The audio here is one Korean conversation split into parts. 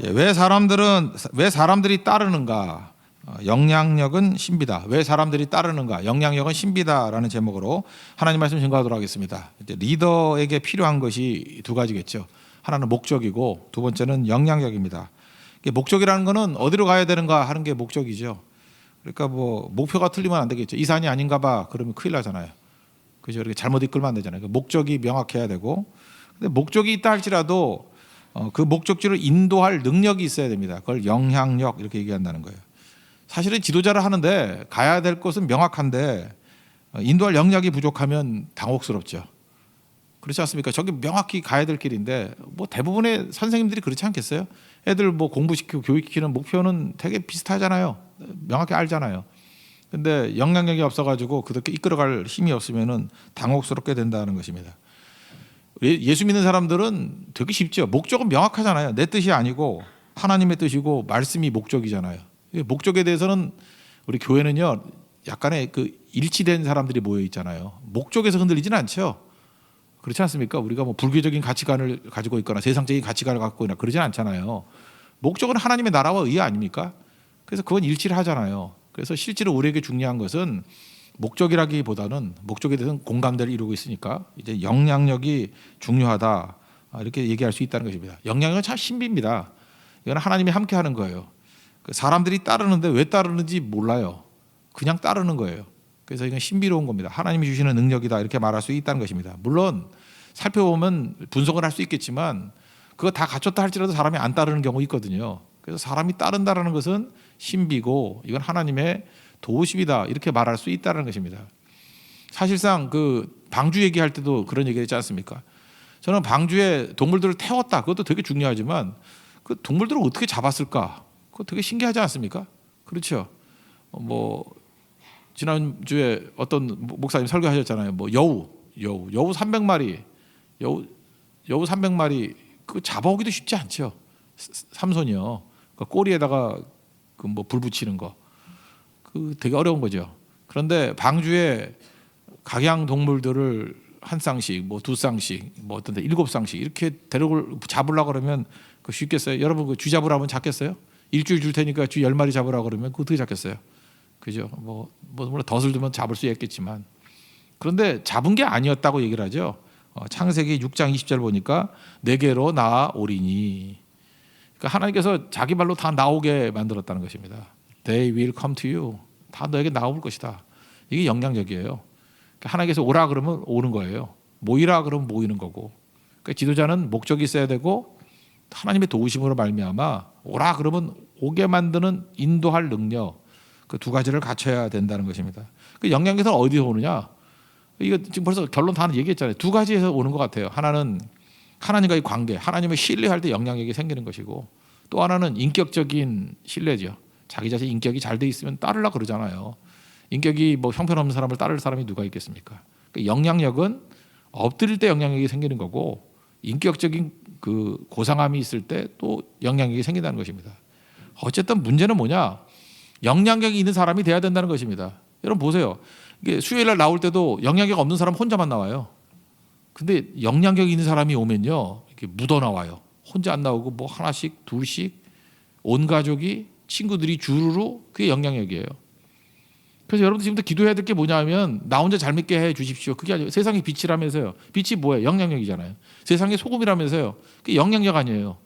왜 사람들이 따르는가? 영향력은 신비다. 왜 사람들이 따르는가? 영향력은 신비다라는 제목으로 하나님 말씀 증거하도록 하겠습니다. 이제 리더에게 필요한 것이 두 가지겠죠. 하나는 목적이고 두 번째는 영향력입니다. 목적이라는 것은 어디로 가야 되는가 하는 게 목적이죠. 그러니까 뭐 목표가 틀리면 안 되겠죠. 이 산이 아닌가 봐. 그러면 큰일 나잖아요. 그죠? 이렇게 잘못 이끌면 안 되잖아요. 목적이 명확해야 되고, 근데 목적이 있다 할지라도 그 목적지로 인도할 능력이 있어야 됩니다. 그걸 영향력 이렇게 얘기한다는 거예요. 사실은 지도자를 하는데 가야 될 곳은 명확한데 인도할 영역이 부족하면 당혹스럽죠. 그렇지 않습니까? 저기 명확히 가야 될 길인데 뭐 대부분의 선생님들이 그렇지 않겠어요? 애들 뭐 공부시키고 교육시키는 목표는 되게 비슷하잖아요. 명확히 알잖아요. 근데 영향력이 없어가지고 그렇게 이끌어갈 힘이 없으면은 당혹스럽게 된다는 것입니다. 예수 믿는 사람들은 되게 쉽죠. 목적은 명확하잖아요. 내 뜻이 아니고 하나님의 뜻이고 말씀이 목적이잖아요. 목적에 대해서는 우리 교회는요 약간의 그 일치된 사람들이 모여 있잖아요. 목적에서 흔들리지는 않죠. 그렇지 않습니까? 우리가 뭐 불교적인 가치관을 가지고 있거나 세상적인 가치관을 갖고 있거나 그러진 않잖아요. 목적은 하나님의 나라와 의회 아닙니까? 그래서 그건 일치를 하잖아요. 그래서 실제로 우리에게 중요한 것은 목적이라기보다는 목적에 대해서는 공감대를 이루고 있으니까 이제 영향력이 중요하다 이렇게 얘기할 수 있다는 것입니다. 영향력은 참 신비입니다. 이건 하나님이 함께 하는 거예요. 사람들이 따르는데 왜 따르는지 몰라요. 그냥 따르는 거예요. 그래서 이건 신비로운 겁니다. 하나님이 주시는 능력이다 이렇게 말할 수 있다는 것입니다. 물론 살펴보면 분석을 할 수 있겠지만 그거 다 갖췄다 할지라도 사람이 안 따르는 경우 있거든요. 그래서 사람이 따른다는 것은 신비고 이건 하나님의 도우심이다 이렇게 말할 수 있다는 것입니다. 사실상 그 방주 얘기할 때도 그런 얘기 했지 않습니까? 저는 방주에 동물들을 태웠다 그것도 되게 중요하지만 그 동물들을 어떻게 잡았을까? 그거 되게 신기하지 않습니까? 그렇죠. 뭐 지난주에 어떤 목사님 설교하셨잖아요. 뭐 여우 300마리 여우 300마리 그 잡아오기도 쉽지 않죠. 삼손이요. 그 꼬리에다가 그 뭐 불 붙이는 거. 그 되게 어려운 거죠. 그런데 방주에 각양 동물들을 한 쌍씩, 뭐 두 쌍씩, 뭐 어떤 데 7쌍씩 이렇게 잡으려고 그러면 그 쉽겠어요? 여러분 그 쥐 잡으라면 잡겠어요? 일주일 줄 테니까 쥐 10마리 잡으라고 그러면 그거 어떻게 잡겠어요? 그죠? 뭐 물론 덫을 두면 잡을 수 있겠지만 그런데 잡은 게 아니었다고 얘기를 하죠. 창세기 6장 20절 보니까 내게로 나아오리니. 그러니까 하나님께서 자기 발로 다 나오게 만들었다는 것입니다. They will come to you. 다 너에게 나올 것이다. 이게 영향력이에요. 그러니까 하나님께서 오라 그러면 오는 거예요. 모이라 그러면 모이는 거고. 그러니까 지도자는 목적이 있어야 되고 하나님의 도우심으로 말미암아 오라 그러면 오게 만드는 인도할 능력 그 두 가지를 갖춰야 된다는 것입니다. 그 영향력은 어디서 오느냐? 이거 지금 벌써 결론 다 얘기했잖아요. 두 가지에서 오는 것 같아요. 하나는 하나님과의 관계, 하나님을 신뢰할 때 영향력이 생기는 것이고 또 하나는 인격적인 신뢰죠. 자기 자신 인격이 잘 돼 있으면 따르려고 그러잖아요. 인격이 뭐 형편없는 사람을 따를 사람이 누가 있겠습니까? 그러니까 영향력은 엎드릴 때 영향력이 생기는 거고 인격적인 그 고상함이 있을 때 또 영향력이 생긴다는 것입니다. 어쨌든 문제는 뭐냐? 영향력이 있는 사람이 돼야 된다는 것입니다. 여러분 보세요. 이게 수요일 날 나올 때도 영향력 없는 사람 혼자만 나와요. 근데 영향력 있는 사람이 오면요. 이렇게 묻어 나와요. 혼자 안 나오고 뭐 하나씩 둘씩 온 가족이 친구들이 주르르 그게 영향력이에요. 그래서 여러분들 지금부터 기도해야 될 게 뭐냐면 나 혼자 잘 믿게 해 주십시오. 그게 아니에요. 세상의 빛이라면서요. 빛이 뭐예요? 영향력이잖아요. 세상의 소금이라면서요. 그게 영향력 아니에요.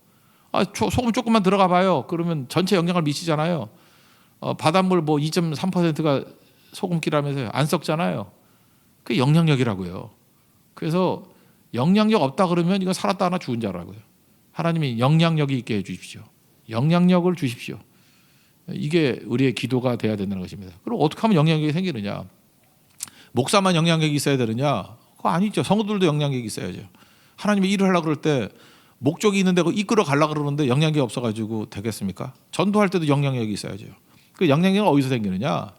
소금 조금만 들어가 봐요. 그러면 전체 영향을 미치잖아요. 바닷물 뭐 2.3%가 소금기라면서요. 안 썩잖아요. 그게 영향력이라고요. 그래서 영향력 없다 그러면 이건 살았다 하나 죽은 자라고요. 하나님이 영향력이 있게 해 주십시오. 영향력을 주십시오. 이게 우리의 기도가 돼야 된다는 것입니다. 그럼 어떻게 하면 영향력이 생기느냐? 목사만 영향력이 있어야 되느냐? 그거 아니죠. 성도들도 영향력이 있어야죠. 하나님이 일을 하려고 그럴 때 목적이 있는데 이끌어 가려고 그러는데 영향력이 없어가지고 되겠습니까? 전도할 때도 영향력이 있어야죠. 그 영향력은 어디서 생기느냐?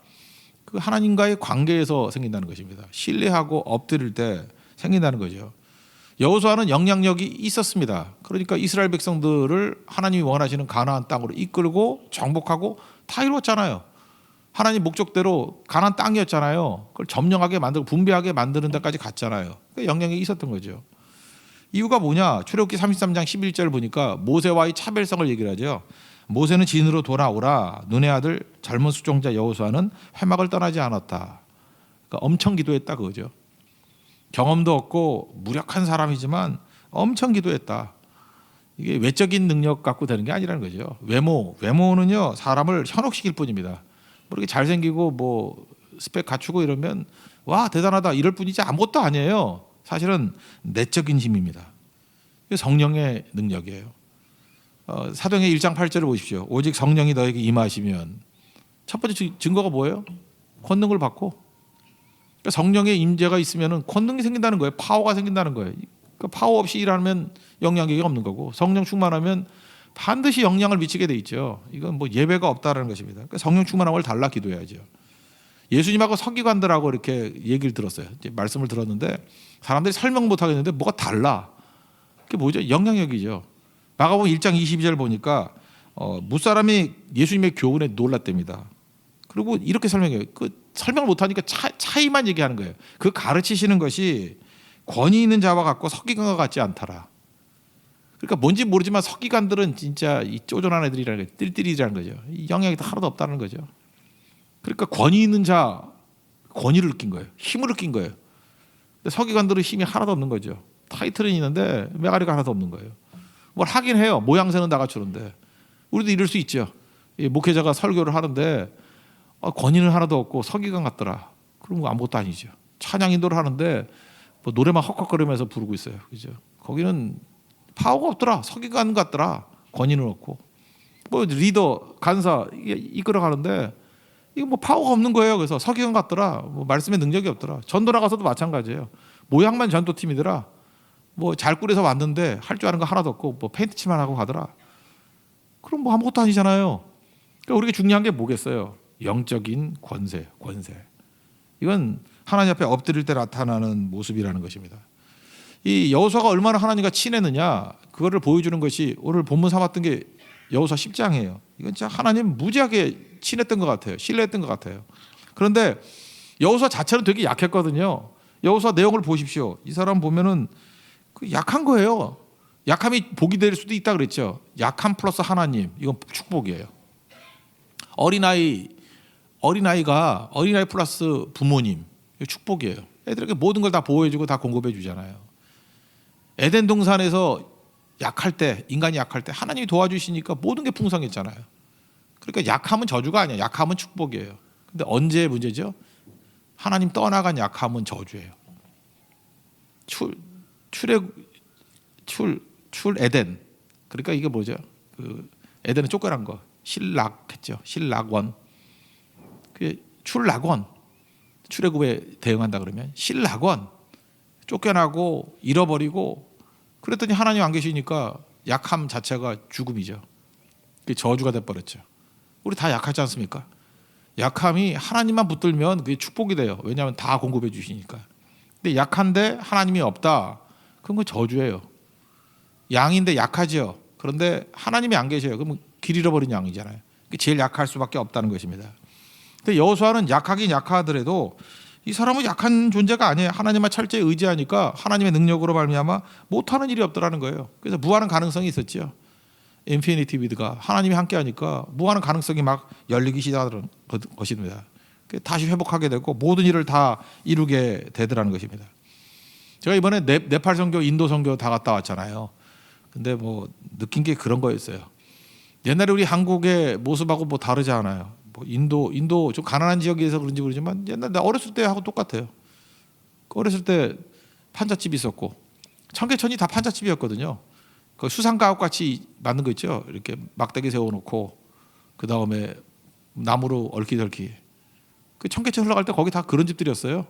그 하나님과의 관계에서 생긴다는 것입니다. 신뢰하고 엎드릴 때 생긴다는 거죠. 여호수아는 영향력이 있었습니다. 그러니까 이스라엘 백성들을 하나님이 원하시는 가나안 땅으로 이끌고 정복하고 다 이루었잖아요. 하나님 목적대로 가나안 땅이었잖아요. 그걸 점령하게 만들고 분배하게 만드는 데까지 갔잖아요. 그러니까 영향력이 있었던 거죠. 이유가 뭐냐? 출애굽기 33장 11절 보니까 모세와의 차별성을 얘기를 하죠. 모세는 진으로 돌아오라. 눈의 아들 젊은 수종자 여호수아는 회막을 떠나지 않았다. 그러니까 엄청 기도했다 그거죠. 경험도 없고 무력한 사람이지만 엄청 기도했다. 이게 외적인 능력 갖고 되는 게 아니라는 거죠. 외모는요 사람을 현혹시킬 뿐입니다. 뭐 이렇게 잘생기고 뭐 스펙 갖추고 이러면 와 대단하다 이럴 뿐이지 아무것도 아니에요. 사실은 내적인 힘입니다. 이게 성령의 능력이에요. 사도행전 1장 8절을 보십시오. 오직 성령이 너에게 임하시면 첫 번째 증거가 뭐예요? 권능을 받고. 그러니까 성령의 임재가 있으면 권능이 생긴다는 거예요. 파워가 생긴다는 거예요. 그러니까 파워 없이 일하면 영향력이 없는 거고 성령 충만하면 반드시 영향을 미치게 돼 있죠. 이건 뭐 예배가 없다라는 것입니다. 그러니까 성령 충만함을 달라 기도해야죠. 예수님하고 서기관들하고 이렇게 얘기를 들었어요. 이제 말씀을 들었는데 사람들이 설명 못 하겠는데 뭐가 달라. 그게 뭐죠? 영향력이죠. 마가복음 1장 22절 보니까 무사람이 예수님의 교훈에 놀랐답니다. 그리고 이렇게 설명해요. 그 설명을 못 하니까 차이만 얘기하는 거예요. 그 가르치시는 것이 권위 있는 자와 같고 서기관과 같지 않더라. 그러니까 뭔지 모르지만 서기관들은 진짜 이 쪼존한 애들이라는 거예요. 띨띨이라는 거죠. 이 영향이 하나도 없다는 거죠. 그러니까 권위 있는 자 권위를 느낀 거예요. 힘을 느낀 거예요. 근데 서기관들은 힘이 하나도 없는 거죠. 타이틀은 있는데 메가리가 하나도 없는 거예요. 뭘 하긴 해요. 모양새는 다 갖추는데 우리도 이럴 수 있죠. 목회자가 설교를 하는데 권위는 하나도 없고 서기관 같더라. 그럼 뭐 아무것도 아니죠. 찬양 인도를 하는데 뭐 노래만 헉헉거리면서 부르고 있어요. 그죠? 거기는 파워가 없더라. 서기관 같더라. 권위는 없고 뭐 리더 간사 이끌어가는데 이거 뭐 파워가 없는 거예요. 그래서 서기관 같더라. 뭐 말씀에 능력이 없더라. 전도 나가서도 마찬가지예요. 모양만 전도팀이더라. 뭐 잘 꾸려서 왔는데 할 줄 아는 거 하나도 없고 뭐 페인트칠만 하고 가더라. 그럼 뭐 아무것도 아니잖아요. 그러니까 우리가 중요한 게 뭐겠어요? 영적인 권세. 이건 하나님 앞에 엎드릴 때 나타나는 모습이라는 것입니다. 이 여호수아가 얼마나 하나님과 친했느냐 그거를 보여주는 것이 오늘 본문 삼았던 게 여호수아 10장이에요. 이건 진짜 하나님 무지하게 친했던 것 같아요. 신뢰했던 것 같아요. 그런데 여호수아 자체는 되게 약했거든요. 여호수아 내용을 보십시오. 이 사람 보면은 약한 거예요. 약함이 복이 될 수도 있다 그랬죠. 약함 플러스 하나님 이건 축복이에요. 어린아이 플러스 부모님 이거 축복이에요. 애들에게 모든 걸 다 보호해주고 다 공급해 주잖아요. 에덴 동산에서 약할 때 인간이 약할 때 하나님이 도와주시니까 모든 게 풍성했잖아요. 그러니까 약함은 저주가 아니에요. 약함은 축복이에요. 근데 언제 문제죠? 하나님 떠나간 약함은 저주예요. 출 에덴. 그러니까 이게 뭐죠? 그 에덴은 쫓겨난 거. 실락했죠. 실락원. 그 출락원. 출애굽에 대응한다 그러면 실락원. 쫓겨나고 잃어버리고 그랬더니 하나님 안 계시니까 약함 자체가 죽음이죠. 그게 저주가 돼버렸죠. 우리 다 약하지 않습니까? 약함이 하나님만 붙들면 그게 축복이 돼요. 왜냐하면 다 공급해 주시니까. 근데 약한데 하나님이 없다. 그건 그 저주예요. 양인데 약하죠. 그런데 하나님이 안 계셔요. 그러면 길 잃어버린 양이잖아요. 제일 약할 수밖에 없다는 것입니다. 근데 여호수아는 약하긴 약하더라도 이 사람은 약한 존재가 아니에요. 하나님만 철저히 의지하니까 하나님의 능력으로 말미암아 못하는 일이 없더라는 거예요. 그래서 무한한 가능성이 있었죠. 인피니티 위드가 하나님이 함께하니까 무한한 가능성이 막 열리기 시작하는 것입니다. 다시 회복하게 되고 모든 일을 다 이루게 되더라는 것입니다. 제가 이번에 네팔 선교, 인도 선교 다 갔다 왔잖아요. 근데 뭐 느낀 게 그런 거였어요. 옛날에 우리 한국의 모습하고 뭐 다르지 않아요. 뭐 인도 좀 가난한 지역에서 그런지 모르지만 옛날 나 어렸을 때하고 똑같아요. 어렸을 때 판잣집이 있었고 청계천이 다 판잣집이었거든요. 그 수상가옥 같이 만든 거 있죠. 이렇게 막대기 세워놓고 그 다음에 나무로 얽히덜키. 그 청계천 흘러갈 때 거기 다 그런 집들이었어요.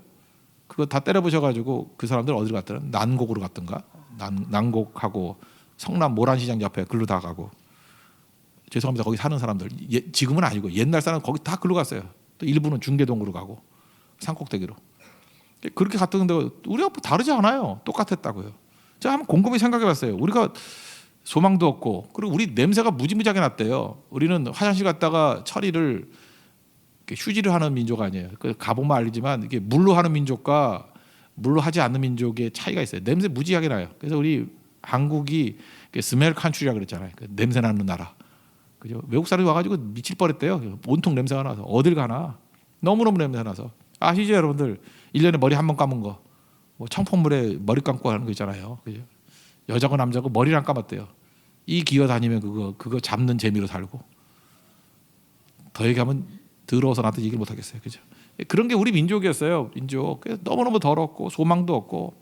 그거 다 때려부셔가지고 그 사람들 어디로 갔더라? 난곡으로 갔던가? 난곡하고 성남 모란시장 옆에 글로 다 가고. 죄송합니다. 거기 사는 사람들 지금은 아니고 옛날 사람 거기 다 글로 갔어요. 또 일부는 중계동으로 가고 산꼭대기로. 그렇게 갔던데 우리가 뭐 다르지 않아요. 똑같았다고요. 제가 한번 곰곰이 생각해봤어요. 우리가 소망도 없고 그리고 우리 냄새가 무지무지하게 났대요. 우리는 화장실 갔다가 처리를 휴지를 하는 민족 아니에요. 가보면 알지만 이게 물로 하는 민족과 물로 하지 않는 민족의 차이가 있어요. 냄새 무지하게 나요. 그래서 우리 한국이 스멜 칸츄리라 그랬잖아요. 냄새 나는 나라. 그죠? 외국 사람이 와가지고 미칠 뻔했대요. 온통 냄새가 나서 어딜 가나 너무너무 냄새 나서. 아시죠 여러분들? 1년에 머리 한 번 감은 거, 뭐 청포물에 머리 감고 하는 거 있잖아요. 그죠? 여자고 남자고 머리를 안 감았대요. 이 기어 다니면 그거 잡는 재미로 살고. 더 얘기하면 더러워서 나한테 얘기를 못 하겠어요. 그죠? 그런 게 우리 민족이었어요. 민족. 그래서 너무너무 더럽고 소망도 없고.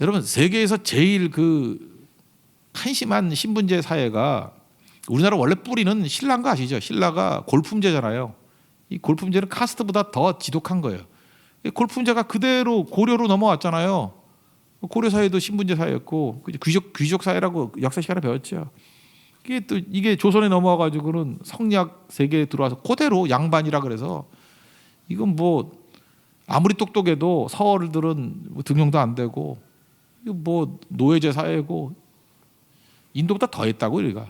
여러분 세계에서 제일 그 한심한 신분제 사회가, 우리나라 원래 뿌리는 신라인 거 아시죠? 신라가 골품제잖아요. 이 골품제는 카스트보다 더 지독한 거예요. 골품제가 그대로 고려로 넘어왔잖아요. 고려 사회도 신분제 사회였고 귀족 사회라고 역사 시간에 배웠죠. 이게 조선에 넘어와 가지고는 성리학 세계에 들어와서 그대로 양반이라 그래서 이건 뭐 아무리 똑똑해도 서얼들은 뭐 등용도 안 되고 이거 뭐 노예제 사회고 인도보다 더 했다고 우리가.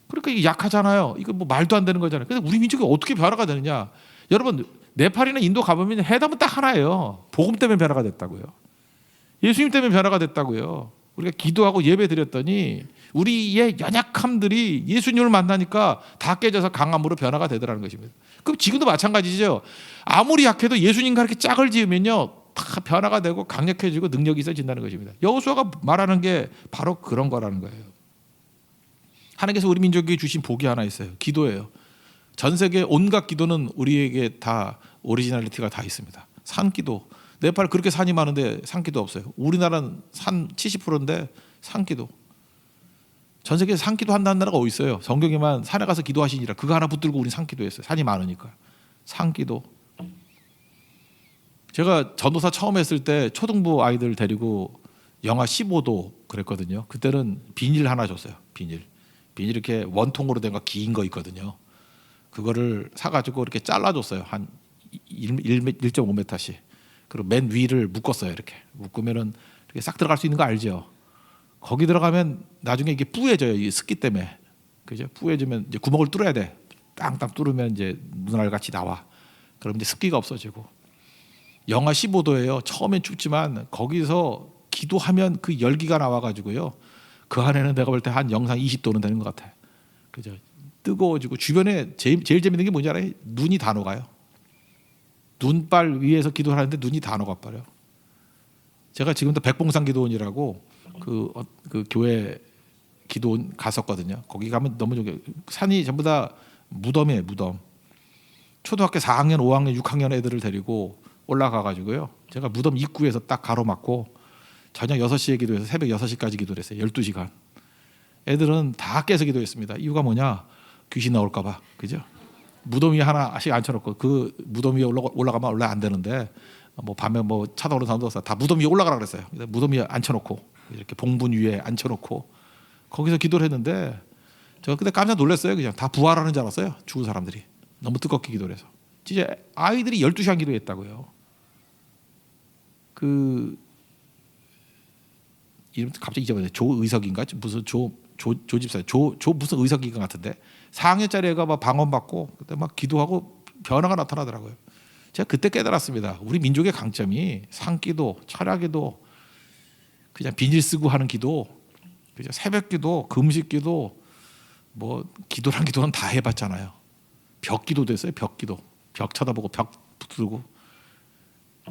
그러니까 이게 약하잖아요. 이거 뭐 말도 안 되는 거잖아요. 근데 우리 민족이 어떻게 변화가 되느냐? 여러분 네팔이나 인도 가보면 해답은 딱 하나예요. 복음 때문에 변화가 됐다고요. 예수님 때문에 변화가 됐다고요. 우리가 기도하고 예배 드렸더니 우리의 연약함들이 예수님을 만나니까 다 깨져서 강함으로 변화가 되더라는 것입니다. 그럼 지금도 마찬가지죠. 아무리 약해도 예수님과 이렇게 짝을 지으면요 다 변화가 되고 강력해지고 능력이 있어진다는 것입니다. 여호수아가 말하는 게 바로 그런 거라는 거예요. 하나님께서 우리 민족에게 주신 복이 하나 있어요. 기도예요. 전 세계 온갖 기도는 우리에게 다 오리지널리티가 다 있습니다. 산기도. 네팔 그렇게 산이 많은데 산기도 없어요. 우리나라는 산 70%인데 산기도. 전 세계에 산기도 한다는 나라가 어디 있어요? 성경에만 산에 가서 기도하시니라 그거 하나 붙들고 우리 산기도했어요. 산이 많으니까. 산기도. 제가 전도사 처음 했을 때 초등부 아이들 데리고 영하 15도 그랬거든요. 그때는 비닐 하나 줬어요. 비닐 이렇게 원통으로 된 거 긴 거 있거든요. 그거를 사가지고 이렇게 잘라줬어요. 한 1.5m씩. 그리고 맨 위를 묶었어요. 이렇게 묶으면은 이렇게 싹 들어갈 수 있는 거 알죠? 거기 들어가면 나중에 이게 뿌얘져요. 이 습기 때문에. 그죠? 뿌얘지면 이제 구멍을 뚫어야 돼. 땅땅 뚫으면 이제 눈알 같이 나와. 그럼 이제 습기가 없어지고. 영하 15도예요. 처음엔 춥지만 거기서 기도하면 그 열기가 나와가지고요. 그 안에는 내가 볼 때 한 영상 20도는 되는 것 같아. 그죠? 뜨거워지고 주변에 제일 재밌는 게 뭔지 알아요? 눈이 다 녹아요. 눈발 위에서 기도를 하는데 눈이 다 녹아버려요. 제가 지금도 백봉산 기도원이라고 그 교회 기도원 갔었거든요. 거기 가면 너무 좋게 산이 전부 다 무덤이에요. 무덤. 초등학교 4학년, 5학년, 6학년 애들을 데리고 올라가 가지고요. 제가 무덤 입구에서 딱 가로막고 저녁 6시에 기도해서 새벽 6시까지 기도를 했어요. 12시간. 애들은 다 깨서 기도했습니다. 이유가 뭐냐? 귀신 나올까 봐. 그죠? 무덤 위에 하나씩 앉혀놓고 그 무덤 위에 올라가면 원래 안 되는데 뭐 밤에 뭐 차도로 사람도 다 무덤 위에 올라가라 그랬어요. 무덤 위에 앉혀놓고 이렇게 봉분 위에 앉혀놓고 거기서 기도를 했는데 제가 그때 깜짝 놀랐어요. 그냥 다 부활하는 줄 알았어요. 죽은 사람들이. 너무 뜨겁게 기도를 해서. 진짜 아이들이 12시간 기도했다고요. 그 이름 갑자기 잊어버렸어요. 조의석인가? 무슨 조집사요. 조 무슨 의석인 것 같은데 4학년짜리 애가 막 방언받고 그때 막 기도하고 변화가 나타나더라고요. 제가 그때 깨달았습니다. 우리 민족의 강점이 산기도, 철야기도, 그냥 비닐 쓰고 하는 기도, 그죠? 새벽기도, 금식기도, 뭐 기도란 기도는 다 해봤잖아요. 벽기도도 했어요. 벽기도, 벽 쳐다보고 벽 붙들고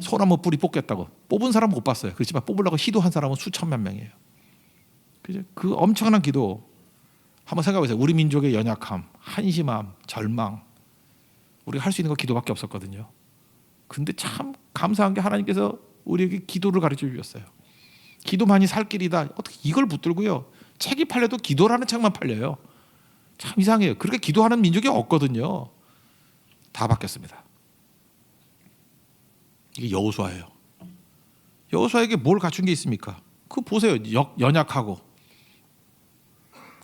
소나무 뿌리 뽑겠다고 뽑은 사람 못 봤어요. 그렇지만 뽑으려고 시도한 사람은 수천만 명이에요. 그죠? 그 엄청난 기도 한번 생각해보세요. 우리 민족의 연약함, 한심함, 절망, 우리가 할 수 있는 거 기도밖에 없었거든요. 근데 참 감사한 게 하나님께서 우리에게 기도를 가르쳐 주셨어요. 기도만이 살 길이다. 어떻게 이걸 붙들고요. 책이 팔려도 기도라는 책만 팔려요. 참 이상해요. 그렇게 기도하는 민족이 없거든요. 다 바뀌었습니다. 이게 여호수아예요. 여호수아에게 뭘 갖춘 게 있습니까? 그 보세요. 연약하고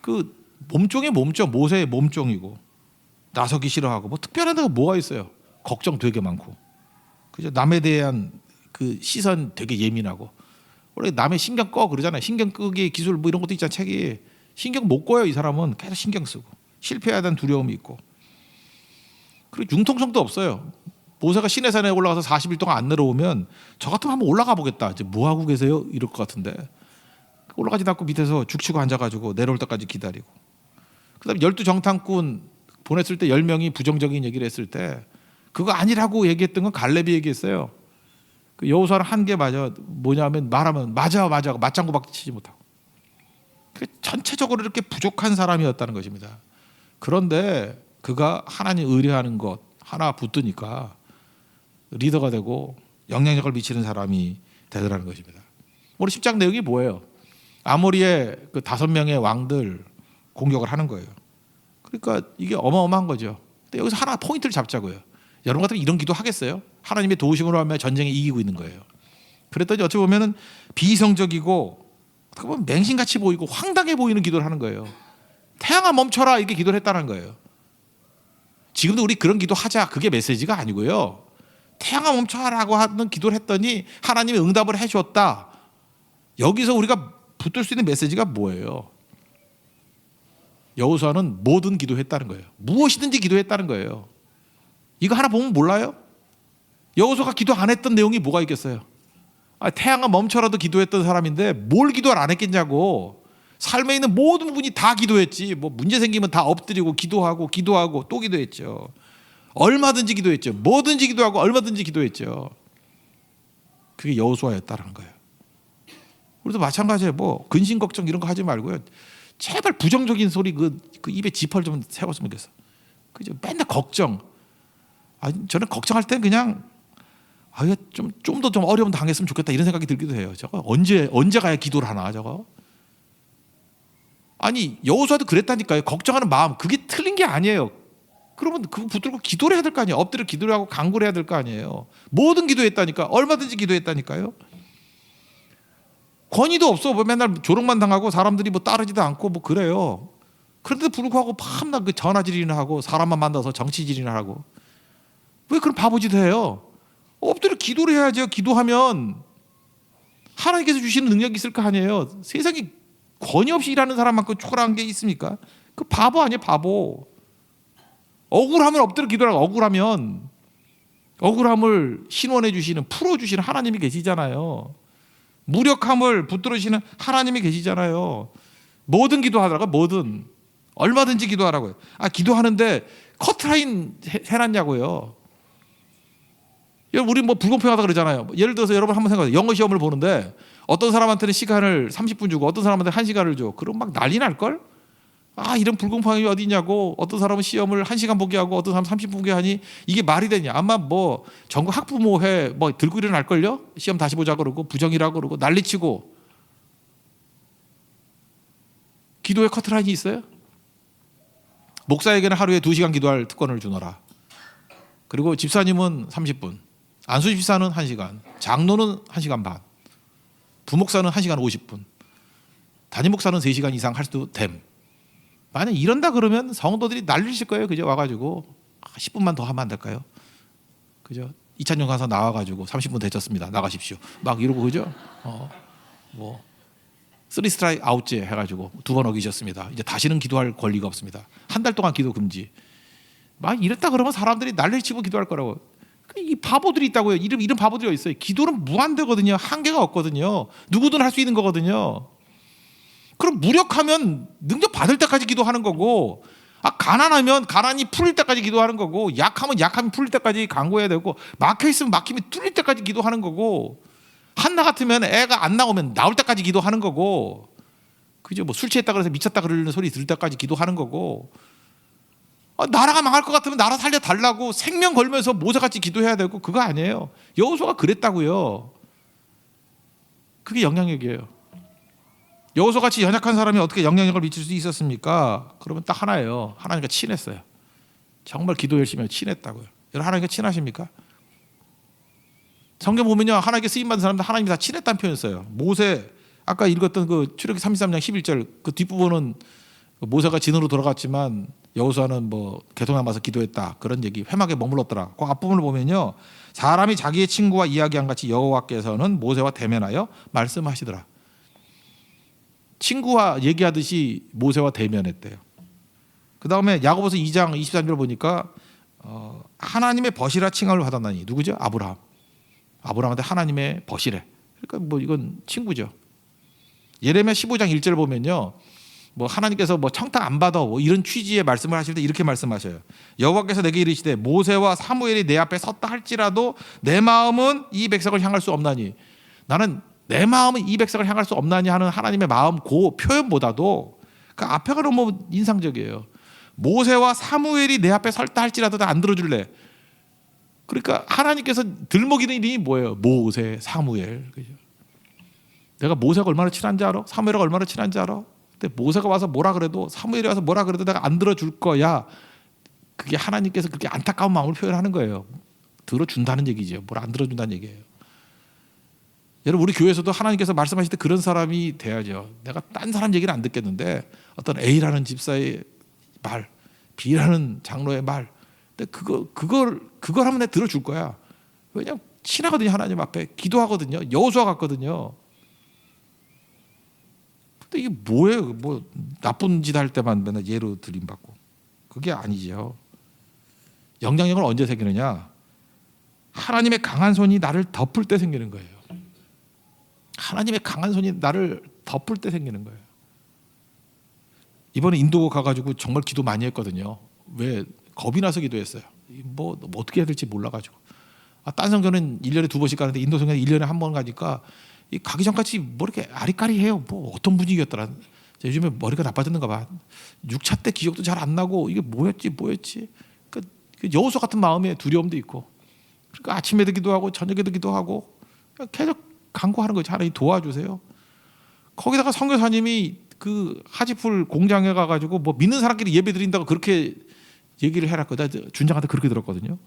그 몸종의 몸종, 모세의 몸종이고 나서기 싫어하고 뭐 특별한 데가 뭐가 있어요? 걱정 되게 많고 그죠? 남에 대한 그 시선 되게 예민하고 원래 남의 신경 꺼 그러잖아요. 신경 끄기 기술 뭐 이런 것도 있잖아요. 책이 신경 못 꺼요. 이 사람은 계속 신경 쓰고 실패해야 되는 두려움이 있고 그리고 융통성도 없어요. 모세가 시내산에 올라가서 40일 동안 안 내려오면 저 같으면 한번 올라가 보겠다. 이제 뭐 하고 계세요? 이럴 것 같은데 올라가지도 않고 밑에서 죽치고 앉아가지고 내려올 때까지 기다리고, 그다음에 12정탐꾼 보냈을 때 10명이 부정적인 얘기를 했을 때 그거 아니라고 얘기했던 건 갈렙이 얘기했어요. 그 여호수아는 한 게 맞아. 뭐냐면 말하면 맞아 맞장구밖에 치지 못하고, 전체적으로 이렇게 부족한 사람이었다는 것입니다. 그런데 그가 하나님 의뢰하는 것 하나 붙드니까 리더가 되고 영향력을 미치는 사람이 되더라는 것입니다. 오늘 10장 내용이 뭐예요? 아모리의 그 5명의 왕들 공격을 하는 거예요. 그러니까 이게 어마어마한 거죠. 근데 여기서 하나 포인트를 잡자고요. 여러분 같으면 이런 기도 하겠어요? 하나님의 도우심으로 하면 전쟁에 이기고 있는 거예요. 그랬더니 어찌 보면은 비이성적이고 어떻게 보면 맹신같이 보이고 황당해 보이는 기도를 하는 거예요. 태양아 멈춰라, 이렇게 기도를 했다는 거예요. 지금도 우리 그런 기도 하자, 그게 메시지가 아니고요. 태양아 멈춰라고 하는 기도를 했더니 하나님이 응답을 해줬다. 여기서 우리가 붙들 수 있는 메시지가 뭐예요? 여호수아는 뭐든 기도했다는 거예요. 무엇이든지 기도했다는 거예요. 이거 하나 보면 몰라요? 여호수아가 기도 안 했던 내용이 뭐가 있겠어요? 태양아 멈춰라도 기도했던 사람인데 뭘 기도를 안 했겠냐고. 삶에 있는 모든 부분이 다 기도했지. 뭐 문제 생기면 다 엎드리고 기도하고 또 기도했죠. 얼마든지 기도했죠. 뭐든지 기도하고 얼마든지 기도했죠. 그게 여호수아였다는 거예요. 우리도 마찬가지예요. 뭐 근심 걱정 이런 거 하지 말고요. 제발 부정적인 소리 그 입에 지퍼를 좀 세웠으면 좋겠어. 그죠? 맨날 걱정. 저는 걱정할 땐 그냥 좀 더 어려움 당했으면 좋겠다 이런 생각이 들기도 해요. 저거 언제 가야 기도를 하나 저거? 아니 여호수아도 그랬다니까요. 걱정하는 마음 그게 틀린 게 아니에요. 그러면 그거 붙들고 기도를 해야 될 거 아니에요. 엎드려 기도를 하고 간구를 해야 될 거 아니에요. 뭐든 기도했다니까. 얼마든지 기도했다니까요. 권위도 없어. 뭐 맨날 조롱만 당하고 사람들이 뭐 따르지도 않고 뭐 그래요. 그런데도 불구하고 밤낮 그 전화질이나 하고 사람만 만나서 정치질이나 하고 왜 그런 바보짓 해요? 엎드려 기도를 해야죠. 기도하면 하나님께서 주시는 능력이 있을 거 아니에요. 세상에 권위 없이 일하는 사람만큼 초라한 게 있습니까? 그 바보 아니에요, 바보. 억울하면 엎드려 기도하고 억울함을 신원해 주시는, 풀어 주시는 하나님이 계시잖아요. 무력함을 붙들으시는 하나님이 계시잖아요. 뭐든 기도하더라고. 뭐든 얼마든지 기도하라고요. 기도하는데 커트라인 해놨냐고요. 우리 뭐 불공평하다 그러잖아요. 예를 들어서 여러분 한번 생각해요. 영어 시험을 보는데 어떤 사람한테는 시간을 30분 주고 어떤 사람한테 1시간을 줘. 그럼 막 난리 날걸? 이런 불공평함이 어디 있냐고. 어떤 사람은 시험을 1시간 보게 하고 어떤 사람은 30분 보게 하니 이게 말이 되냐. 아마 뭐 전국 학부모회 뭐 들고 일어날걸요. 시험 다시 보자 그러고 부정이라고 그러고 난리치고. 기도에 커트라인이 있어요? 목사에게는 하루에 2시간 기도할 특권을 주너라. 그리고 집사님은 30분, 안수 집사는 1시간, 장로는 1시간 반, 부목사는 1시간 50분, 담임 목사는 3시간 이상 할 수도 됨. 만약 이런다 그러면 성도들이 난리칠 거예요. 그죠? 와가지고 10분만 더 하면 안 될까요? 그죠? 이찬용 가서 나와가지고 30분 되셨습니다. 나가십시오. 막 이러고 그죠? 뭐 3스트라이크 아웃제 해가지고 2번 어기셨습니다. 이제 다시는 기도할 권리가 없습니다. 한 달 동안 기도 금지. 막 이랬다 그러면 사람들이 난리치고 기도할 거라고. 이 바보들이 있다고요. 이런 바보들이 있어요. 기도는 무한되거든요. 한계가 없거든요. 누구든 할 수 있는 거거든요. 그럼 무력하면 능력 받을 때까지 기도하는 거고, 가난하면 가난이 풀릴 때까지 기도하는 거고, 약하면 약함이 풀릴 때까지 간구해야 되고, 막혀있으면 막힘이 뚫릴 때까지 기도하는 거고, 한나 같으면 애가 안 나오면 나올 때까지 기도하는 거고, 그죠? 뭐 술 취했다 그래서 미쳤다 그러는 소리 들을 때까지 기도하는 거고, 나라가 망할 것 같으면 나라 살려달라고 생명 걸면서 모세같이 기도해야 되고, 그거 아니에요. 여호수아가 그랬다고요. 그게 영향력이에요. 여호수아같이 연약한 사람이 어떻게 영향력을 미칠 수 있었습니까? 그러면 딱 하나예요. 하나님과 친했어요. 정말 기도 열심히 하고 친했다고요. 여러분 하나님과 친하십니까? 성경 보면요, 하나님께 쓰임받은 사람들 하나님이 다 친했다는 표현을 써요. 모세, 아까 읽었던 그 출애굽기 33장 11절 그 뒷부분은 모세가 진으로 돌아갔지만 여호수아는 뭐 개통함 와서 기도했다, 그런 얘기, 회막에 머물렀더라. 그 앞부분을 보면요, 사람이 자기의 친구와 이야기한 같이 여호와께서는 모세와 대면하여 말씀하시더라. 친구와 얘기하듯이 모세와 대면했대요. 그 다음에 야고보서 2장 23절 보니까 하나님의 벗이라 칭함을 받았나니 누구죠? 아브라함. 아브라함한테 하나님의 벗이래. 그러니까 뭐 이건 친구죠. 예레미야 15장 1절 보면요. 뭐 하나님께서 뭐 청탁 안 받아 뭐 이런 취지의 말씀을 하실 때 이렇게 말씀하셔요. 여호와께서 내게 이르시되 모세와 사무엘이 내 앞에 섰다 할지라도 내 마음은 이 백성을 향할 수 없나니. 나는 내 마음은 이 백성을 향할 수 없나니 하는 하나님의 마음 그 표현보다도 그 앞에가 너무 인상적이에요. 모세와 사무엘이 내 앞에 설다 할지라도 나 안 들어줄래. 그러니까 하나님께서 들먹이는 이름이 뭐예요? 모세, 사무엘. 그죠? 내가 모세가 얼마나 친한지 알아? 사무엘과 얼마나 친한지 알아? 근데 모세가 와서 뭐라 그래도 사무엘이 와서 뭐라 그래도 내가 안 들어줄 거야. 그게 하나님께서 그렇게 안타까운 마음을 표현하는 거예요. 들어준다는 얘기죠. 뭘 안 들어준다는 얘기예요. 여러분 우리 교회에서도 하나님께서 말씀하실 때 그런 사람이 돼야죠. 내가 딴 사람 얘기는 안 듣겠는데 어떤 A라는 집사의 말, B라는 장로의 말, 근데 그걸 하면 내가 들어줄 거야. 왜냐면 친하거든요. 하나님 앞에 기도하거든요. 여호수아 같거든요. 근데 이게 뭐예요? 뭐 나쁜 짓 할 때만 맨날 예로 들림받고. 그게 아니죠. 영향력을 언제 생기느냐? 하나님의 강한 손이 나를 덮을 때 생기는 거예요. 하나님의 강한 손이 나를 덮을 때 생기는 거예요. 이번에 인도 가가지고 정말 기도 많이 했거든요. 왜? 겁이 나서 기도했어요. 뭐 어떻게 해야 될지 몰라가지고. 딴 성교는 1년에 2번씩 가는데 인도 성교는 1년에 1번 가니까 가기 전까지 뭐 이렇게 아리까리해요. 뭐 어떤 분위기였더라. 요즘에 머리가 나빠졌는가 봐. 6차 때 기억도 잘 안 나고 이게 뭐였지. 그 여호수아 같은 마음에 두려움도 있고. 그러니까 아침에도 기도하고 저녁에도 기도하고 계속 간구하는 거죠. 하나님 도와주세요. 거기다가 선교사님이 그 하지풀 공장에 가가지고 뭐 믿는 사람끼리 예배 드린다고 그렇게 얘기를 해놨거든. 준장한테 그렇게 들었거든요.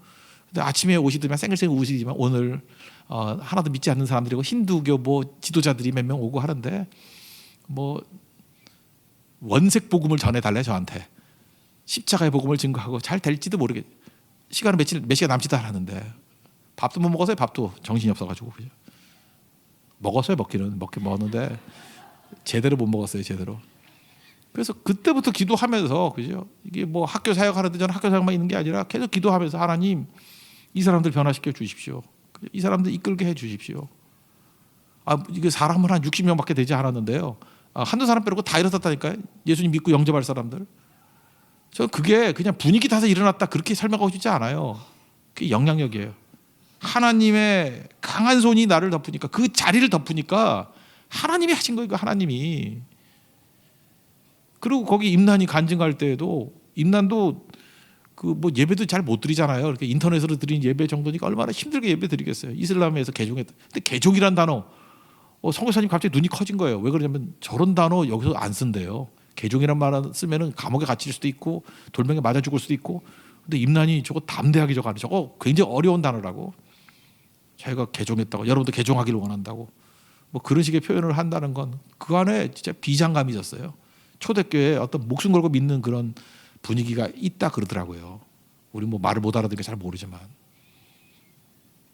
근데 아침에 오시더만 생글생글 우시지만 오늘 하나도 믿지 않는 사람들이고 힌두교 뭐 지도자들이 몇 명 오고 하는데 뭐 원색 복음을 전해달래 저한테. 십자가의 복음을 증거하고 잘 될지도 모르겠. 시간은 몇 시간 남지도 않았는데 밥도 못 먹었어요. 밥도 정신이 없어가지고 그죠. 먹었어요. 먹긴 먹었는데 제대로 못 먹었어요. 제대로. 그래서 그때부터 기도하면서 그죠. 이게 뭐 학교 사역하는데 저는 학교 사역만 있는 게 아니라 계속 기도하면서 하나님 이 사람들 변화시켜 주십시오. 이 사람들 이끌게 해 주십시오. 이게 사람은 한 60명밖에 되지 않았는데요. 한두 사람 빼고 다 일어났다니까요. 예수님 믿고 영접할 사람들. 저 그게 그냥 분위기 타서 일어났다 그렇게 설명하고 싶지 않아요. 그게 영향력이에요. 하나님의 강한 손이 나를 덮으니까 그 자리를 덮으니까 하나님이 하신 거예요. 하나님이. 그리고 거기 임난이 간증할 때에도 임난도 그 뭐 예배도 잘 못 드리잖아요. 이렇게 인터넷으로 드린 예배 정도니까 얼마나 힘들게 예배 드리겠어요. 이슬람에서 개종했다. 근데 개종이란 단어 선교사님 갑자기 눈이 커진 거예요. 왜 그러냐면 저런 단어 여기서 안 쓴대요. 개종이란 말 쓰면은 감옥에 갇힐 수도 있고 돌멩이 맞아 죽을 수도 있고. 근데 임난이 저거 담대하게 저거 굉장히 어려운 단어라고. 자기가 개종했다고 여러분도 개종하기를 원한다고 뭐 그런 식의 표현을 한다는 건 그 안에 진짜 비장감이 있었어요. 초대교회에 어떤 목숨 걸고 믿는 그런 분위기가 있다 그러더라고요. 우리 뭐 말을 못 알아듣으니까 잘 모르지만.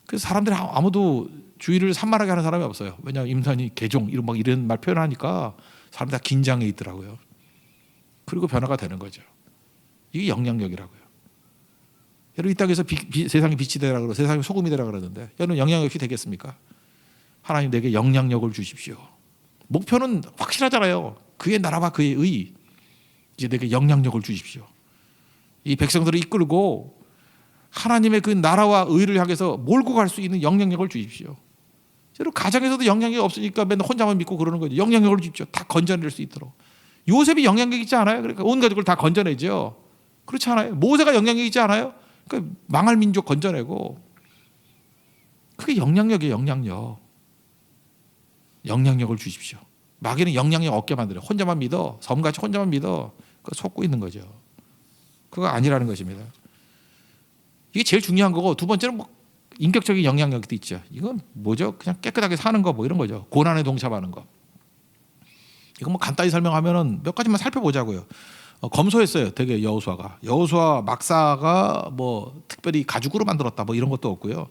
그래서 사람들이 아무도 주의를 산만하게 하는 사람이 없어요. 왜냐하면 임산이 개종 이런 말 표현하니까 사람들이 다 긴장해 있더라고요. 그리고 변화가 되는 거죠. 이게 영향력이라고요. 여러분 이 땅에서 세상의 빛이 되라 그러고 세상의 소금이 되라 그러는데 여러분 영향력이 되겠습니까? 하나님 내게 영향력을 주십시오. 목표는 확실하잖아요. 그의 나라와 그의 의. 이제 내게 영향력을 주십시오. 이 백성들을 이끌고 하나님의 그 나라와 의를 향해서 몰고 갈 수 있는 영향력을 주십시오. 여러분 가정에서도 영향력이 없으니까 맨날 혼자만 믿고 그러는 거죠. 영향력을 주십시오. 다 건져낼 수 있도록. 요셉이 영향력 있지 않아요? 그러니까 온 가족을 다 건져내죠. 그렇지 않아요? 모세가 영향력 있지 않아요? 그러니까 망할 민족 건져내고. 그게 영향력이에요. 영향력을 주십시오. 마귀는 영향력 없게 만들어요. 혼자만 믿어. 섬같이 혼자만 믿어. 그거 속고 있는 거죠. 그거 아니라는 것입니다. 이게 제일 중요한 거고 두 번째는 뭐 인격적인 영향력도 있죠. 이건 뭐죠? 그냥 깨끗하게 사는 거 뭐 이런 거죠. 고난에 동참하는 거. 이거 뭐 간단히 설명하면은 몇 가지만 살펴보자고요. 검소했어요. 되게 여호수아 막사가 뭐 특별히 가죽으로 만들었다 뭐 이런 것도 없고요.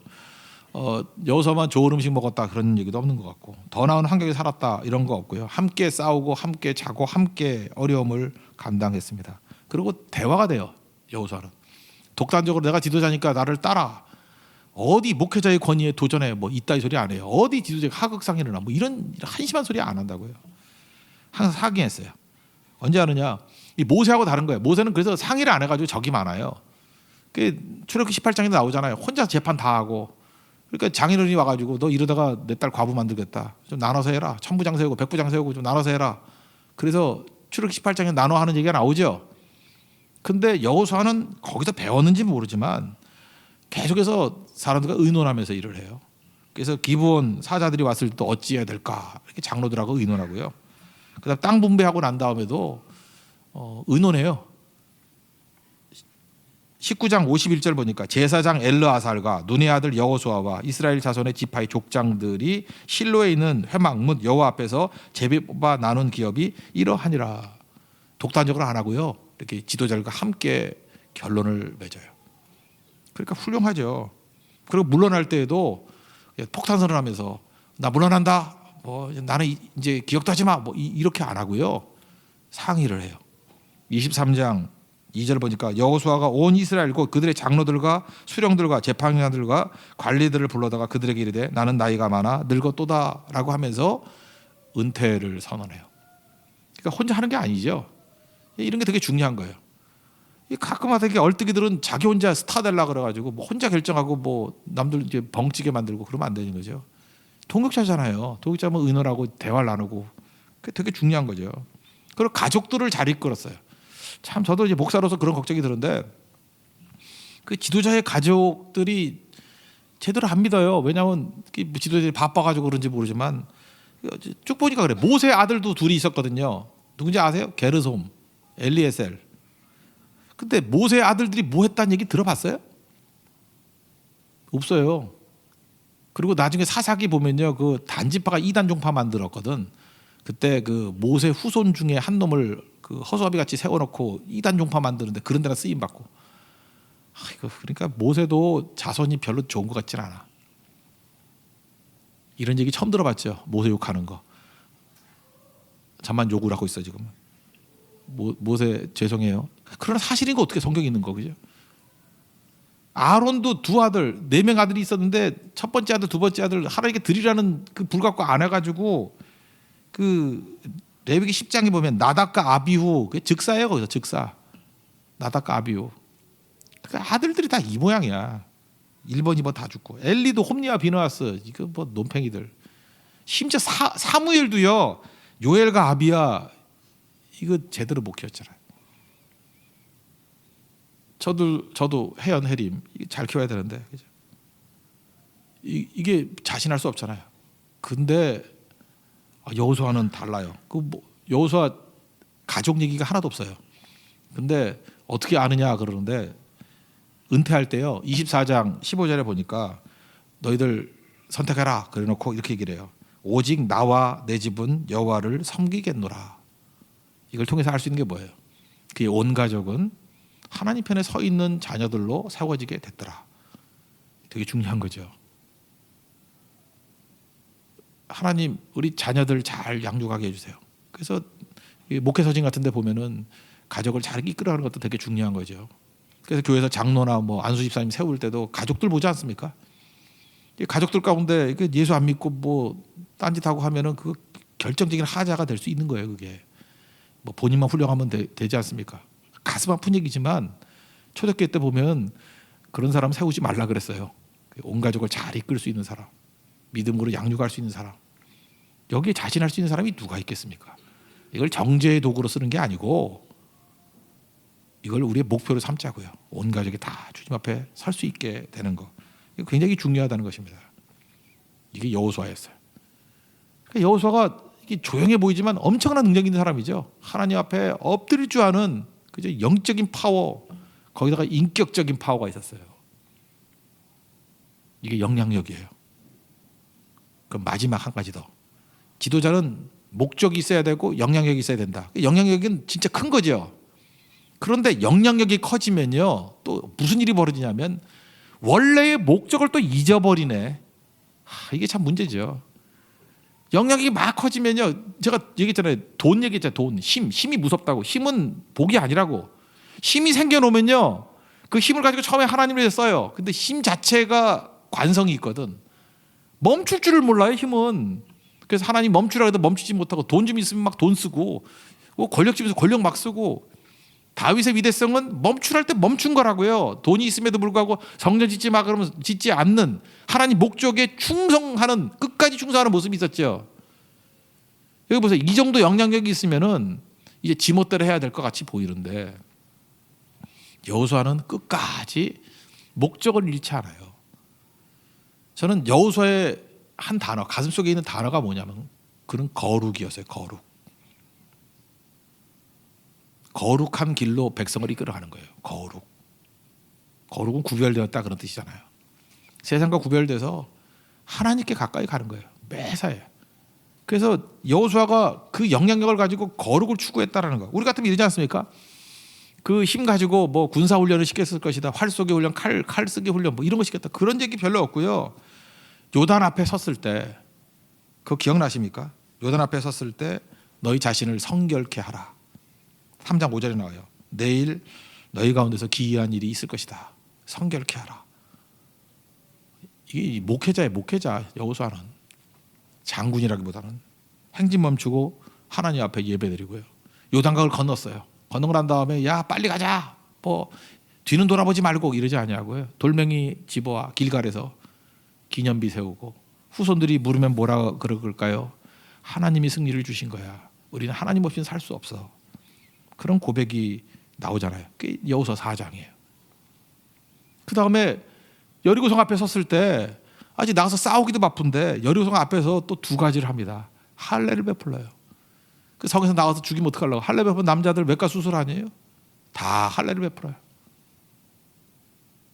여호수아만 좋은 음식 먹었다 그런 얘기도 없는 것 같고 더 나은 환경에 살았다 이런 거 없고요. 함께 싸우고 함께 자고 함께 어려움을 감당했습니다. 그리고 대화가 돼요. 여호수아는 독단적으로 내가 지도자니까 나를 따라. 어디 목회자의 권위에 도전해 뭐 이따위 소리 안 해요. 어디 지도자가 하극상이 일어나 뭐 이런 한심한 소리 안 한다고요. 항상 상의했어요. 언제 하느냐? 이 모세하고 다른 거예요. 모세는 그래서 상의를 안 해가지고 적이 많아요. 그 출애굽기 18장에도 나오잖아요. 혼자 재판 다 하고. 그러니까 장인어른이 와가지고 너 이러다가 내 딸 과부 만들겠다. 좀 나눠서 해라. 천부장 세우고 백부장 세우고 좀 나눠서 해라. 그래서 출애굽기 18장에 나눠 하는 얘기가 나오죠. 근데 여호수아는 거기서 배웠는지 모르지만 계속해서 사람들과 의논하면서 일을 해요. 그래서 기브온 사자들이 왔을 때 어찌해야 될까 이렇게 장로들하고 의논하고요. 그다음 땅 분배하고 난 다음에도 의논해요. 19장 51절 보니까 제사장 엘르아살과 눈의 아들 여호수아와 이스라엘 자손의 지파의 족장들이 실로에 있는 회막 문 여호와 앞에서 제비 뽑아 나눈 기업이 이러하니라. 독단적으로 안 하고요. 이렇게 지도자들과 함께 결론을 맺어요. 그러니까 훌륭하죠. 그리고 물러날 때에도 폭탄 선언하면서 나 물러난다. 뭐 나는 이제 기억도 하지 마. 뭐 이렇게 안 하고요. 상의를 해요. 23장 2절 보니까 여호수아가 온 이스라엘과 그들의 장로들과 수령들과 재판관들과 관리들을 불러다가 그들에게 이르되 나는 나이가 많아 늙었도다라고 하면서 은퇴를 선언해요. 그러니까 혼자 하는 게 아니죠. 이런 게 되게 중요한 거예요. 가끔하다 얼뜨기들은 자기 혼자 스타 되려 그래가지고 뭐 혼자 결정하고 뭐 남들 이제 벙찌게 만들고 그러면 안 되는 거죠. 동역자잖아요. 동역자면 의논하고 대화를 나누고 그게 되게 중요한 거죠. 그리고 가족들을 잘 이끌었어요. 참 저도 이제 목사로서 그런 걱정이 드는데 그 지도자의 가족들이 제대로 안 믿어요. 왜냐하면 지도자들이 바빠가지고 그런지 모르지만 쭉 보니까 그래. 모세 아들도 둘이 있었거든요. 누군지 아세요? 게르솜, 엘리에셀. 근데 모세 아들들이 뭐 했다는 얘기 들어봤어요? 없어요. 그리고 나중에 사사기 보면요, 그 단지파가 이단 종파 만들었거든. 그때 그 모세 후손 중에 한 놈을 그 허수아비 같이 세워놓고 이단 종파 만드는데 그런 데나 쓰임 받고. 그러니까 모세도 자손이 별로 좋은 것 같진 않아. 이런 얘기 처음 들어봤죠. 모세 욕하는 거. 저만 욕을 하고 있어 지금. 모세 죄송해요. 그러나 사실인 거 어떻게 성경에 있는 거 그죠? 아론도 두 아들, 4명 아들이 있었는데 첫 번째 아들, 두 번째 아들 하나님께 드리라는 그 불갖고 안 해가지고 그 레위기 10장에 보면 나답과 아비후 그 즉사예요. 거기서 즉사. 나답과 아비후. 그러니까 아들들이 다 이 모양이야. 1번, 2번 다 죽고. 엘리도 홈리와 비느하스 이거 뭐 논팽이들. 심지어 사무엘도요. 요엘과 아비야 이거 제대로 못 키웠잖아요. 저도 혜연, 혜림 잘 키워야 되는데 그죠? 이게 자신할 수 없잖아요. 근데 여호수아는 달라요. 여호수아 가족 얘기가 하나도 없어요. 근데 어떻게 아느냐 그러는데 은퇴할 때요. 24장 15절에 보니까 너희들 선택해라 그래놓고 이렇게 얘기를 해요. 오직 나와 내 집은 여호와를 섬기겠노라. 이걸 통해서 알 수 있는 게 뭐예요? 그의 온 가족은 하나님 편에 서 있는 자녀들로 세워지게 됐더라. 되게 중요한 거죠. 하나님 우리 자녀들 잘 양육하게 해주세요. 그래서 목회서진 같은 데 보면은 가족을 잘 이끌어가는 것도 되게 중요한 거죠. 그래서 교회에서 장로나 뭐 안수 집사님 세울 때도 가족들 보지 않습니까? 가족들 가운데 예수 안 믿고 뭐 딴짓하고 하면은 그 결정적인 하자가 될 수 있는 거예요. 그게 뭐 본인만 훌륭하면 되지 않습니까? 가슴 아픈 얘기지만 초대교회 때 보면 그런 사람 세우지 말라 그랬어요. 온 가족을 잘 이끌 수 있는 사람, 믿음으로 양육할 수 있는 사람, 여기에 자신할 수 있는 사람이 누가 있겠습니까? 이걸 정죄의 도구로 쓰는 게 아니고 이걸 우리의 목표로 삼자고요. 온 가족이 다 주님 앞에 설 수 있게 되는 거, 이거 굉장히 중요하다는 것입니다. 이게 여호수아였어요. 그러니까 여호수아가 조용해 보이지만 엄청난 능력 있는 사람이죠. 하나님 앞에 엎드릴 줄 아는 그죠? 영적인 파워, 거기다가 인격적인 파워가 있었어요. 이게 영향력이에요. 그럼 마지막 한 가지 더. 지도자는 목적이 있어야 되고 영향력이 있어야 된다. 영향력은 진짜 큰 거죠. 그런데 영향력이 커지면요, 또 무슨 일이 벌어지냐면 원래의 목적을 또 잊어버리네. 이게 참 문제죠. 영향력이 막 커지면요, 제가 얘기했잖아요. 돈 얘기했잖아요. 돈, 힘이 무섭다고. 힘은 복이 아니라고. 힘이 생겨놓으면요, 그 힘을 가지고 처음에 하나님을 위해서 써요. 근데 힘 자체가 관성이 있거든. 멈출 줄을 몰라요, 힘은. 그래서 하나님 멈추라 해도 멈추지 못하고, 돈 좀 있으면 막 돈 쓰고, 권력 좀 있으면 권력 막 쓰고. 다윗의 위대성은 멈추랄 때 멈춘 거라고요. 돈이 있음에도 불구하고 성전 짓지 마 그러면 짓지 않는, 하나님 목적에 충성하는, 끝까지 충성하는 모습이 있었죠. 여기 보세요. 이 정도 영향력이 있으면은 이제 지멋대로 해야 될 것 같이 보이는데, 여호수아는 끝까지 목적을 잃지 않아요. 저는 여호수아의 한 단어, 가슴속에 있는 단어가 뭐냐면 그는 거룩이었어요. 거룩한 길로 백성을 이끌어가는 거예요. 거룩은 구별되었다 그런 뜻이잖아요. 세상과 구별돼서 하나님께 가까이 가는 거예요. 매사에. 그래서 여호수아가 그 영향력을 가지고 거룩을 추구했다라는 거. 우리 같으면 이러지 않습니까? 그 힘 가지고 뭐 군사 훈련을 시켰을 것이다. 활 쏘기 훈련, 칼 쓰기 훈련, 뭐 이런 거 시켰다. 그런 얘기 별로 없고요. 요단 앞에 섰을 때, 그거 기억나십니까? 요단 앞에 섰을 때 너희 자신을 성결케 하라. 3장 5절에 나와요. 내일 너희 가운데서 기이한 일이 있을 것이다. 성결케 하라. 이게 목회자의 목회자. 여호수아는 장군이라기보다는 행진 멈추고 하나님 앞에 예배드리고요. 요단강을 건넜어요. 건너고 난 다음에 야 빨리 가자. 뭐 뒤는 돌아보지 말고 이러지 아니하고요. 돌멩이 집어와 길갈에서 기념비 세우고, 후손들이 물으면 뭐라 그럴까요? 하나님이 승리를 주신 거야. 우리는 하나님 없이는 살 수 없어. 그런 고백이 나오잖아요. 그게 여호수아 4장이에요. 그 다음에 여리고성 앞에 섰을 때 아직 나가서 싸우기도 바쁜데 여리고성 앞에서 또 두 가지를 합니다. 할례를 베풀어요. 그 성에서 나가서 죽이면 어떡하려고. 할례 베푼 남자들 외과 수술 아니에요? 다 할례를 베풀어요.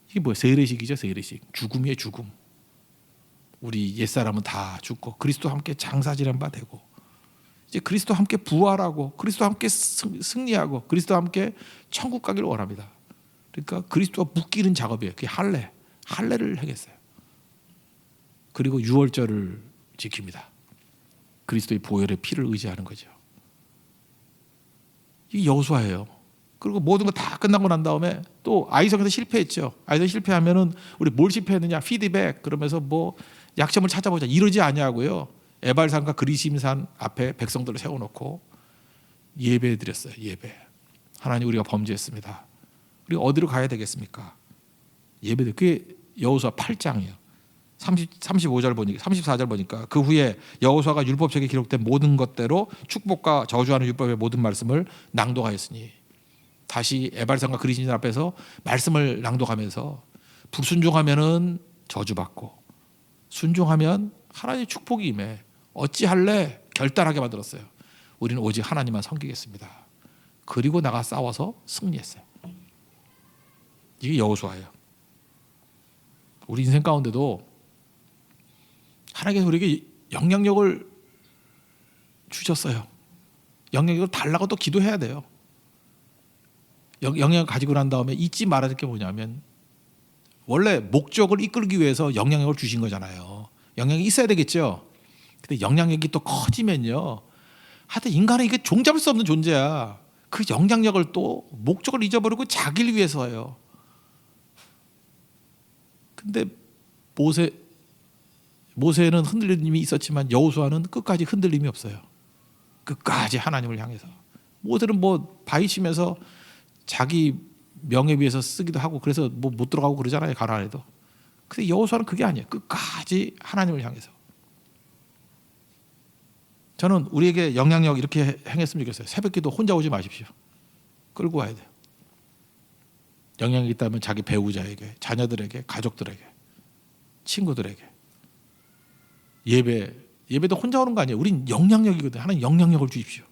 이게 뭐예요? 세례식이죠. 세례식. 죽음이에요. 죽음. 우리 옛사람은 다 죽고 그리스도와 함께 장사지낸 바 되고, 이제 그리스도와 함께 부활하고 그리스도와 함께 승리하고 그리스도와 함께 천국 가기를 원합니다. 그러니까 그리스도와 묶이는 작업이에요. 그게 할례를 행했어요. 그리고 유월절을 지킵니다. 그리스도의 보혈의 피를 의지하는 거죠. 이게 여호수아예요. 그리고 모든 거 다 끝나고 난 다음에 또 아이성에서 실패했죠. 아이성 실패하면은 우리 뭘 실패했느냐? 피드백. 그러면서 뭐 약점을 찾아보자. 이러지 아니하고요. 에발산과 그리심산 앞에 백성들을 세워놓고 예배 드렸어요. 예배. 하나님, 우리가 범죄했습니다. 우리가 어디로 가야 되겠습니까? 예배. 그게 여호수아 8장이에요. 35절 보니까, 34절 보니까 그 후에 여호수아가 율법책에 기록된 모든 것대로 축복과 저주하는 율법의 모든 말씀을 낭독하였으니, 다시 에발산과 그리심산 앞에서 말씀을 낭독하면서 불순종하면은 저주받고 순종하면 하나님의 축복이 임해. 어찌할래? 결단하게 만들었어요. 우리는 오직 하나님만 섬기겠습니다. 그리고 나가 싸워서 승리했어요. 이게 여호수아예요. 우리 인생 가운데도 하나님께서 우리에게 영향력을 주셨어요. 영향력을 달라고 또 기도해야 돼요. 영향을 가지고 난 다음에 잊지 말아야 될 게 뭐냐면, 원래 목적을 이끌기 위해서 영향력을 주신 거잖아요. 영향이 있어야 되겠죠. 근데 영향력이 또 커지면요, 하여튼 인간은 이게 종잡을 수 없는 존재야. 그 영향력을 또 목적을 잊어버리고 자기를 위해서 해요. 근데 모세는 흔들림이 있었지만 여호수아는 끝까지 흔들림이 없어요. 끝까지 하나님을 향해서. 모세는 뭐 바위 치면서 자기 명예 위해서 쓰기도 하고 그래서 뭐 못 들어가고 그러잖아요, 가나안에도. 근데 여호수아는 그게 아니에요. 끝까지 하나님을 향해서. 저는 우리에게 영향력 이렇게 행했으면 좋겠어요. 새벽기도 혼자 오지 마십시오. 끌고 와야 돼요. 영향이 있다면 자기 배우자에게, 자녀들에게, 가족들에게, 친구들에게. 예배도 혼자 오는 거 아니에요. 우린 영향력이거든요. 하나님 영향력을 주십시오.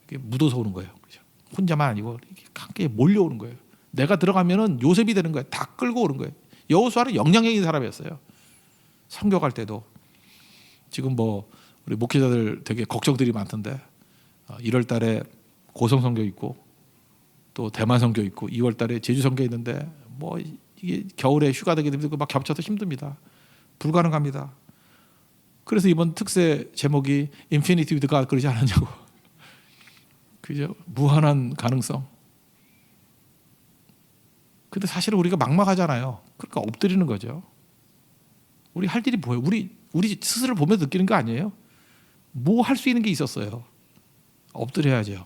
그게 묻어서 오는 거예요. 그죠? 혼자만 아니고 함께 몰려오는 거예요. 내가 들어가면은 요셉이 되는 거예요. 다 끌고 오는 거예요. 여호수아는 영향력 있는 사람이었어요. 선교 갈 때도. 지금 뭐 우리 목회자들 되게 걱정들이 많던데, 1월 달에 고성 선교 있고 또 대만 선교 있고 2월 달에 제주 선교 있는데, 뭐 이게 겨울에 휴가 되게 되면 막 겹쳐서 힘듭니다. 불가능합니다. 그래서 이번 특세 제목이 Infinity with God 그러지 않았냐고. 그죠? 무한한 가능성. 근데 사실은 우리가 막막하잖아요. 그러니까 엎드리는 거죠. 우리 할 일이 뭐예요? 우리 스스로 보면서 느끼는 거 아니에요? 뭐 할 수 있는 게 있었어요? 엎드려야죠.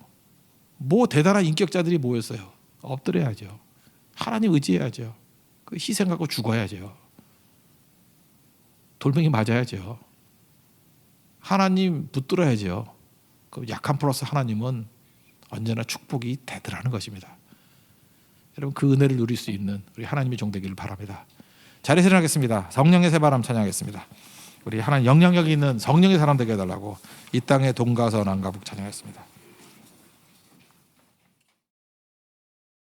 뭐 대단한 인격자들이 모였어요. 엎드려야죠. 하나님 의지해야죠. 그 희생하고 죽어야죠. 돌멩이 맞아야죠. 하나님 붙들어야죠. 그 약한 플러스 하나님은 언제나 축복이 되더라는 것입니다. 여러분 그 은혜를 누릴 수 있는 우리 하나님의 종 되기를 바랍니다. 자리에서 일어나겠습니다. 성령의 새바람 찬양하겠습니다. 우리 하나님 영향력 있는 성령의 사람 되게 해달라고 이 땅의 동가서 남가북 찬양했습니다.